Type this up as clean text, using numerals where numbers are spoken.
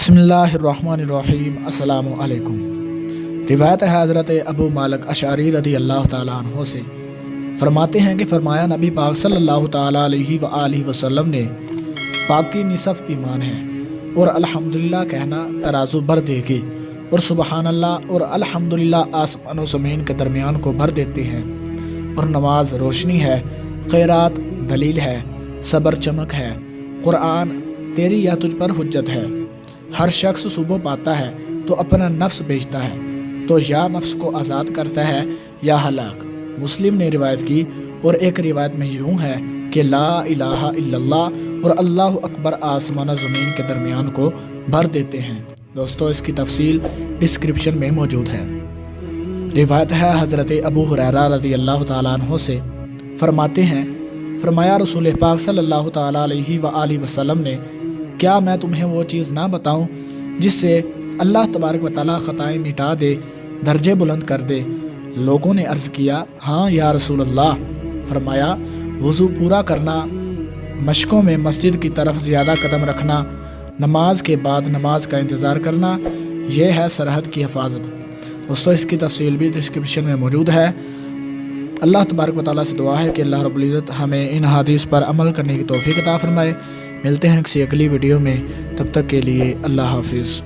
بسم اللہ الرحمن الرحیم۔ السلام علیکم۔ روایت ہے حضرت ابو مالک اشعری رضی اللہ تعالیٰ عنہ سے، فرماتے ہیں کہ فرمایا نبی پاک صلی اللہ تعالیٰ علیہ وآلہ وسلم نے پاکی نصف ایمان ہے، اور الحمدللہ کہنا ترازو بھر دے گی، اور سبحان اللہ اور الحمدللہ آسمان و زمین کے درمیان کو بھر دیتے ہیں، اور نماز روشنی ہے، خیرات دلیل ہے، صبر چمک ہے، قرآن تیری یا تجھ پر حجت ہے۔ ہر شخص صبح پاتا ہے تو اپنا نفس بیچتا ہے، تو یا نفس کو آزاد کرتا ہے یا ہلاک۔ مسلم نے روایت کی، اور ایک روایت میں یوں ہے کہ لا الہ الا اللہ اور اللہ اکبر آسمان و زمین کے درمیان کو بھر دیتے ہیں۔ دوستو، اس کی تفصیل ڈسکرپشن میں موجود ہے۔ روایت ہے حضرت ابو ہریرہ رضی اللہ تعالیٰ عنہ سے، فرماتے ہیں فرمایا رسول پاک صلی اللہ تعالیٰ علیہ وآلہ وسلم نے، کیا میں تمہیں وہ چیز نہ بتاؤں جس سے اللہ تبارک و تعالیٰ خطائیں مٹا دے، درجے بلند کر دے؟ لوگوں نے عرض کیا، ہاں یا رسول اللہ۔ فرمایا، وضو پورا کرنا، مشقوں میں مسجد کی طرف زیادہ قدم رکھنا، نماز کے بعد نماز کا انتظار کرنا، یہ ہے سرحد کی حفاظت۔ دوستو، اس کی تفصیل بھی ڈسکرپشن میں موجود ہے۔ اللہ تبارک و تعالیٰ سے دعا ہے کہ اللہ رب العزت ہمیں ان حدیث پر عمل کرنے کی توفیق عطا فرمائے۔ ملتے ہیں کسی اگلی ویڈیو میں، تب تک کے لیے اللہ حافظ۔